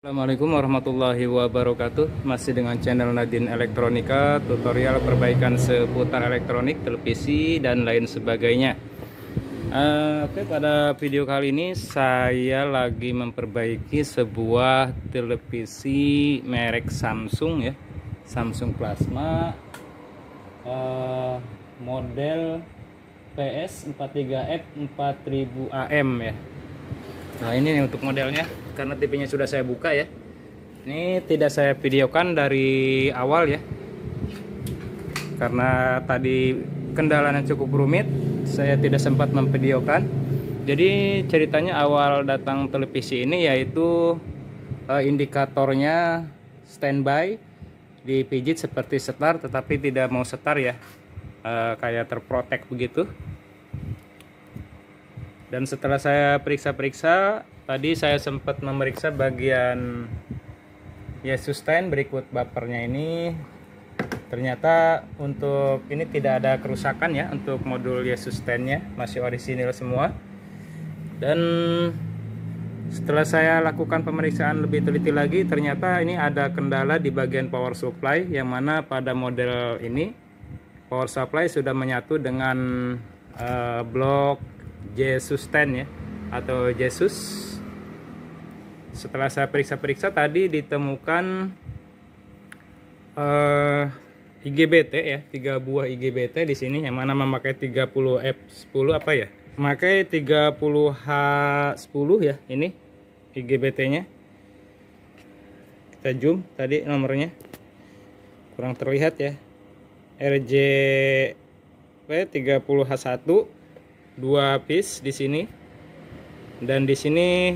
Assalamualaikum warahmatullahi wabarakatuh. Masih dengan channel Nadine Elektronika, tutorial perbaikan seputar elektronik, televisi dan lain sebagainya. Oke, pada video kali ini saya lagi memperbaiki sebuah televisi merek Samsung ya, Samsung Plasma, model PS43F 4000 AM ya. Nah, ini untuk modelnya, karena TV-nya sudah saya buka ya. Ini tidak saya videokan dari awal ya, karena tadi kendalanya cukup rumit, saya tidak sempat memvideokan. Jadi ceritanya awal datang televisi ini yaitu indikatornya standby, dipijit seperti setar tetapi tidak mau setar ya, kayak terprotek begitu. Dan setelah saya periksa-periksa, tadi saya sempat memeriksa bagian ya sustain berikut bapernya ini. Ternyata untuk ini tidak ada kerusakan ya, untuk modul ya sustainnya masih orisinil semua. Dan setelah saya lakukan pemeriksaan lebih teliti lagi, ternyata ini ada kendala di bagian power supply, yang mana pada model ini power supply sudah menyatu dengan blok J sustain ya, atau Jesus. Setelah saya periksa-periksa tadi ditemukan IGBT ya, 3 buah IGBT di sini, yang mana memakai 30F10 apa ya? Memakai 30H10 ya, ini IGBT-nya. Kita zoom tadi nomornya. Kurang terlihat ya. RJP 30H1, 2 piece di sini, dan di sini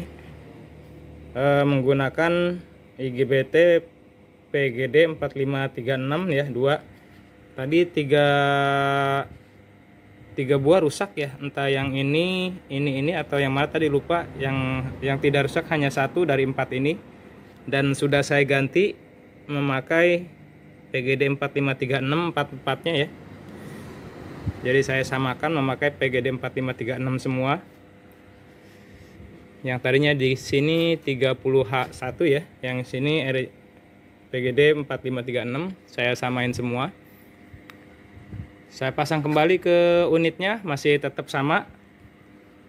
menggunakan IGBT PGD 4536 ya, 2. Tadi 3 buah rusak ya, entah yang ini atau yang mana tadi lupa. Yang tidak rusak hanya 1 dari 4 ini, dan sudah saya ganti memakai PGD 4536 4-4-nya ya. Jadi saya samakan memakai PGD 4536 semua. Yang tadinya di sini 30H1 ya, yang sini PGD 4536, saya samain semua. Saya pasang kembali ke unitnya, masih tetap sama.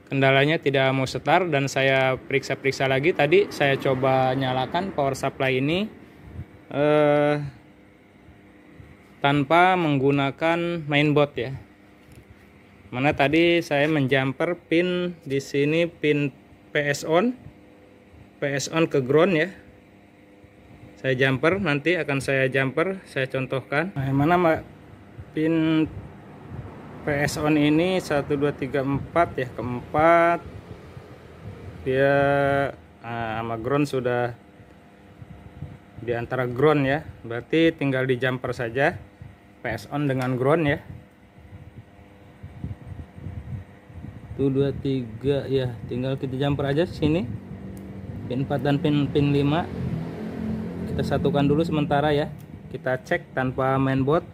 Kendalanya tidak mau setar, dan saya periksa-periksa lagi. Tadi saya coba nyalakan power supply ini tanpa menggunakan mainboard ya. Mana tadi saya menjumper pin di sini, pin PS on ke ground ya. Saya jumper, nanti akan saya jumper, saya contohkan. Nah, yang mana pin PS on ini 1 2 3 4 ya, keempat. Dia sama ground sudah di antara ground ya. Berarti tinggal di jumper saja PS on dengan ground ya. 1 2 3 ya, tinggal kita jumper aja sini. Pin 4 dan pin 5 kita satukan dulu sementara ya. Kita cek tanpa mainboard.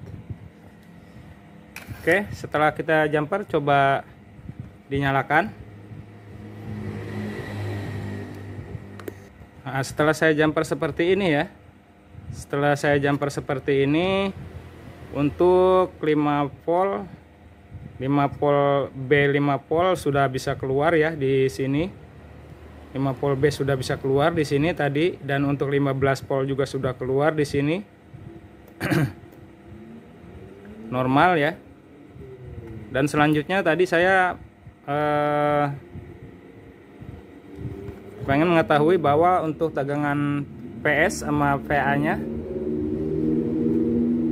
Oke, setelah kita jumper, coba dinyalakan. Nah, setelah saya jumper seperti ini ya. Setelah saya jumper seperti ini, untuk 5 volt B, 5 volt sudah bisa keluar ya di sini. 5 volt B sudah bisa keluar di sini tadi, dan untuk 15 volt juga sudah keluar di sini. Normal ya. Dan selanjutnya tadi saya pengen mengetahui bahwa untuk tegangan PS sama VA-nya,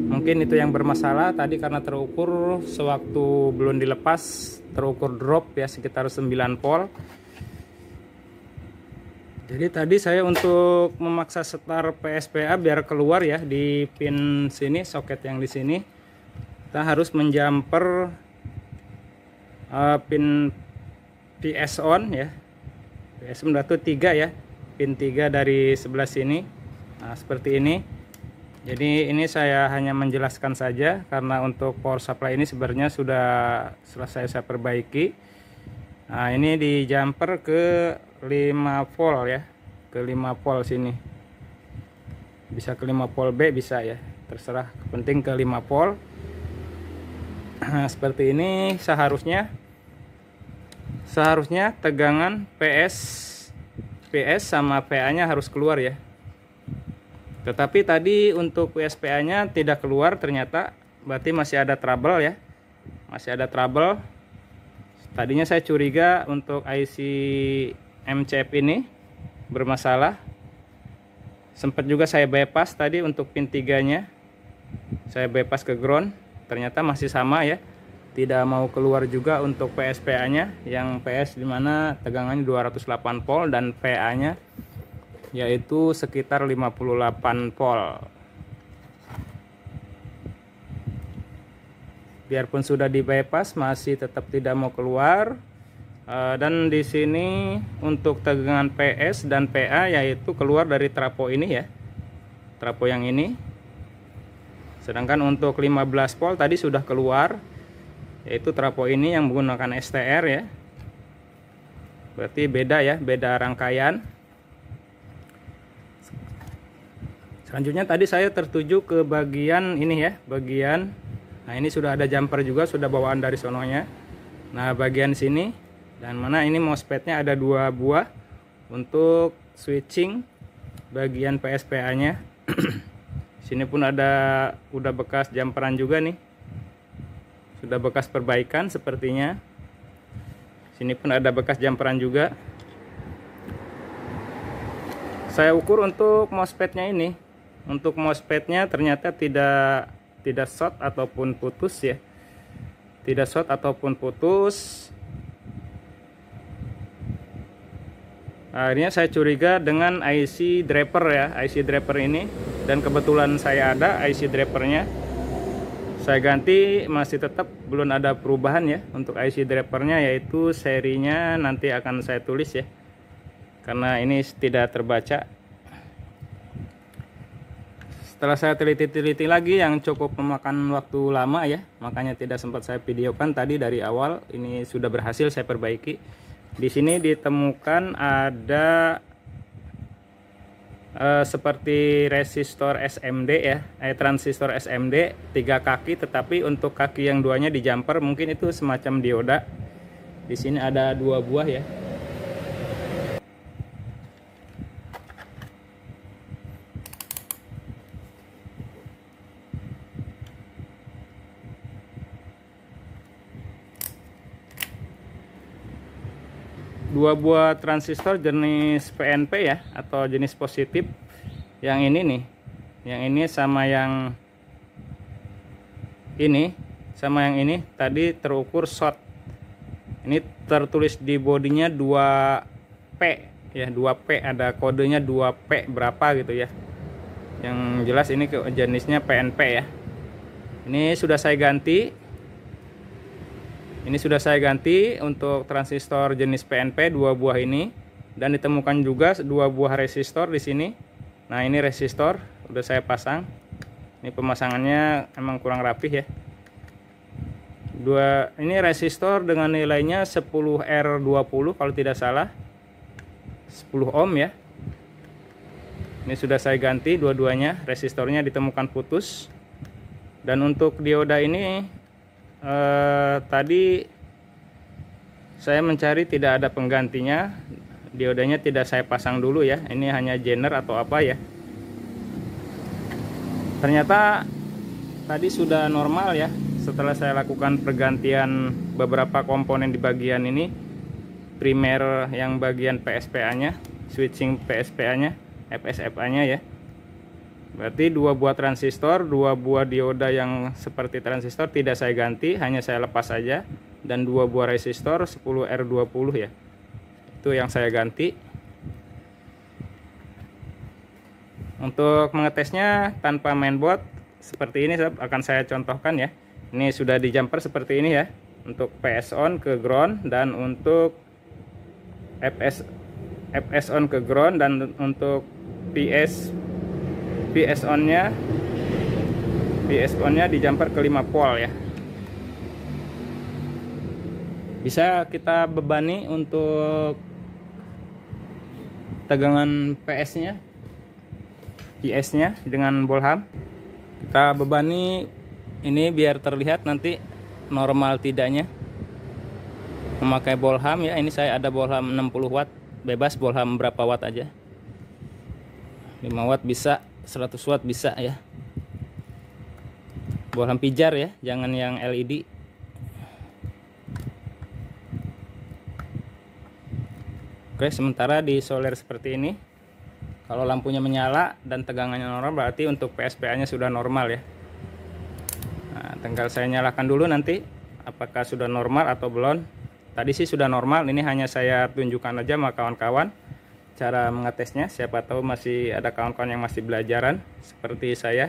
mungkin itu yang bermasalah tadi, karena terukur sewaktu belum dilepas, terukur drop ya sekitar 9 volt. Jadi tadi saya untuk memaksa setar PSPA biar keluar ya di pin sini, soket yang di sini, kita harus menjumper pin PS on ya. PS on itu 3 ya, pin 3 dari sebelah sini. Nah, seperti ini. Jadi ini saya hanya menjelaskan saja, karena untuk power supply ini sebenarnya sudah selesai saya perbaiki. Nah, ini di jumper ke 5 volt ya, ke ke 5 volt sini. Bisa ke 5 volt B bisa ya, terserah, penting ke 5 volt. Nah, seperti ini seharusnya tegangan PS sama PA nya harus keluar ya. Tetapi tadi untuk PSPA nya tidak keluar ternyata, berarti masih ada trouble ya, masih ada trouble. Tadinya saya curiga untuk IC MCF ini bermasalah. Sempat juga saya bypass tadi untuk pin 3 nya, saya bypass ke ground, ternyata masih sama ya, tidak mau keluar juga untuk PSPA nya, yang PS dimana tegangannya 208 volt dan PA nya yaitu sekitar 58 volt. Biarpun sudah di bypass masih tetap tidak mau keluar. Dan di sini untuk tegangan PS dan PA yaitu keluar dari trapo ini ya, trapo yang ini. Sedangkan untuk 15 volt tadi sudah keluar, yaitu trapo ini yang menggunakan STR ya. Berarti beda ya, beda rangkaian. Selanjutnya tadi saya tertuju ke bagian ini ya, bagian, nah ini sudah ada jumper juga, sudah bawaan dari sononya. Nah bagian sini, dan mana ini MOSFET-nya ada 2 buah untuk switching bagian PSPA nya. Sini pun ada udah bekas jumperan juga nih, sudah bekas perbaikan sepertinya. Sini pun ada bekas jumperan juga. Saya ukur untuk MOSFET-nya ini, untuk MOSFET-nya ternyata tidak short ataupun putus ya, tidak short ataupun putus. Akhirnya saya curiga dengan IC driver ya, IC driver ini, dan kebetulan saya ada IC drivernya. Saya ganti, masih tetap belum ada perubahan ya untuk IC drivernya, yaitu serinya nanti akan saya tulis ya, karena ini tidak terbaca. Setelah saya teliti-teliti lagi yang cukup memakan waktu lama ya, makanya tidak sempat saya videokan tadi dari awal. Ini sudah berhasil saya perbaiki. Di sini ditemukan ada seperti resistor SMD ya, transistor SMD 3 kaki, tetapi untuk kaki yang duanya di jumper, mungkin itu semacam dioda. Di sini ada 2 buah ya. Dua buah transistor jenis PNP ya, atau jenis positif. Yang ini nih, yang ini sama yang ini tadi terukur short. Ini tertulis di bodinya 2P ya, 2P, ada kodenya 2P berapa gitu ya. Yang jelas ini jenisnya PNP ya. Ini sudah saya ganti. Ini sudah saya ganti untuk transistor jenis PNP 2 buah ini, dan ditemukan juga 2 buah resistor di sini. Nah, ini resistor udah saya pasang. Ini pemasangannya emang kurang rapih ya. Ini resistor dengan nilainya 10R20 kalau tidak salah. 10 ohm ya. Ini sudah saya ganti dua-duanya, resistornya ditemukan putus. Dan untuk dioda ini tadi saya mencari tidak ada penggantinya, diodanya tidak saya pasang dulu ya, ini hanya jener atau apa ya. Ternyata tadi sudah normal ya, setelah saya lakukan pergantian beberapa komponen di bagian ini, primer yang bagian PSPA nya, switching PSPA nya, FSFA nya ya. Berarti 2 buah transistor, 2 buah dioda yang seperti transistor tidak saya ganti, hanya saya lepas saja. Dan 2 buah resistor 10R20 ya, itu yang saya ganti. Untuk mengetesnya tanpa mainboard seperti ini akan saya contohkan ya. Ini sudah di jumper seperti ini ya, untuk PS on ke ground, dan untuk FS on ke ground, dan untuk PS on nya di jumper ke 5 volt ya. Bisa kita bebani untuk tegangan PS-nya, PS-nya dengan bolham. Kita bebani ini biar terlihat nanti normal tidaknya memakai bolham ya. Ini saya ada bolham 60 watt, bebas bolham berapa watt aja. 5 watt bisa, 100 watt bisa ya. Bolham pijar ya, jangan yang LED. Oke, sementara diisolir seperti ini. Kalau lampunya menyala dan tegangannya normal, berarti untuk PSPA-nya sudah normal ya. Nah, tinggal saya nyalakan dulu nanti apakah sudah normal atau belum. Tadi sih sudah normal, ini hanya saya tunjukkan aja sama kawan-kawan cara mengetesnya. Siapa tahu masih ada kawan-kawan yang masih belajaran seperti saya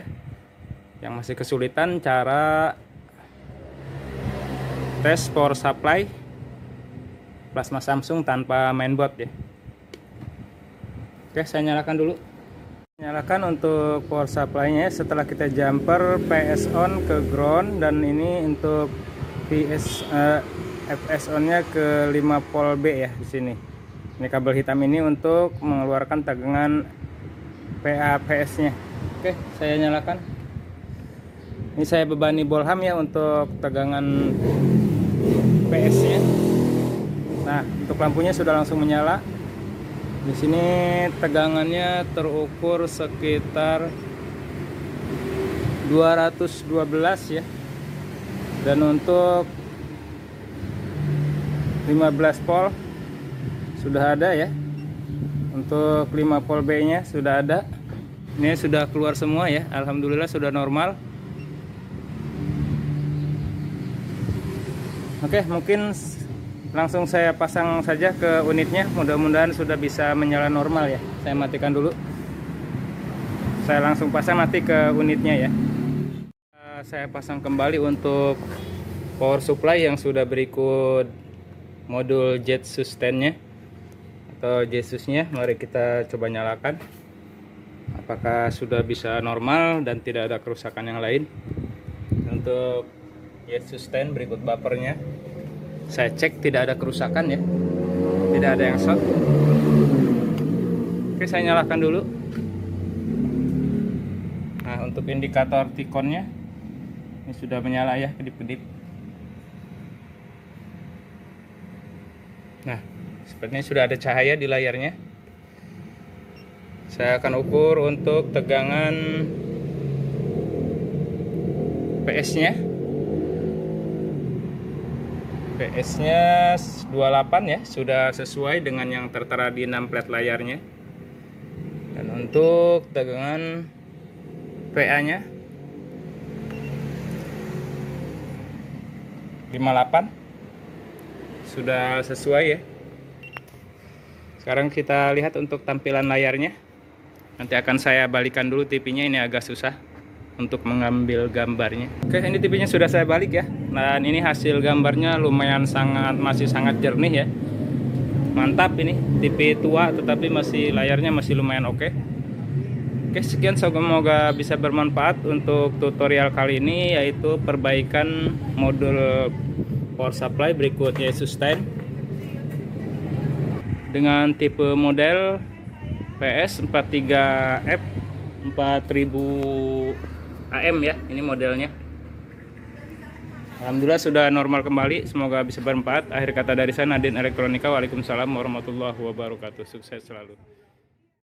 yang masih kesulitan cara tes power supply plasma Samsung tanpa mainboard ya. Oke, saya nyalakan dulu. Nyalakan untuk power supply-nya setelah kita jumper PS on ke ground, dan ini untuk FS on-nya ke 5 volt B ya di sini. Ini kabel hitam ini untuk mengeluarkan tegangan PA PS-nya. Oke, saya nyalakan. Ini saya bebani bolham ya untuk tegangan PS-nya. Nah, untuk lampunya sudah langsung menyala. Di sini tegangannya terukur sekitar 212 ya. Dan untuk 15 volt sudah ada ya. Untuk 5 volt B-nya sudah ada. Ini sudah keluar semua ya. Alhamdulillah sudah normal. Oke, mungkin langsung saya pasang saja ke unitnya. Mudah-mudahan sudah bisa menyala normal ya. Saya matikan dulu. Saya langsung pasang nanti ke unitnya ya. Saya pasang kembali untuk power supply yang sudah berikut modul jet sustain-nya atau Jesus-nya. Mari kita coba nyalakan. Apakah sudah bisa normal dan tidak ada kerusakan yang lain. Untuk jet sustain berikut bumpernya, saya cek tidak ada kerusakan ya, tidak ada yang short. Oke, saya nyalakan dulu. Nah, untuk indikator T-con-nya ini sudah menyala ya, kedip-kedip. Nah, sepertinya sudah ada cahaya di layarnya. Saya akan ukur untuk tegangan PS-nya. PS-nya 28 ya, sudah sesuai dengan yang tertera di nameplate layarnya. Dan untuk tegangan PA-nya 58 sudah sesuai ya. Sekarang kita lihat untuk tampilan layarnya. Nanti akan saya balikan dulu TV-nya, ini agak susah untuk mengambil gambarnya. Oke, ini TV-nya sudah saya balik ya. Dan ini hasil gambarnya lumayan masih sangat jernih ya. Mantap, ini TV tua tetapi layarnya masih lumayan oke. Oke, sekian, semoga bisa bermanfaat untuk tutorial kali ini, yaitu perbaikan modul power supply berikutnya sustain dengan tipe model PS43F 4000 AM ya, ini modelnya. Alhamdulillah sudah normal kembali, semoga bisa bermanfaat. Akhir kata dari saya, Nadin Elektronika. Waalaikumsalam warahmatullahi wabarakatuh. Sukses selalu.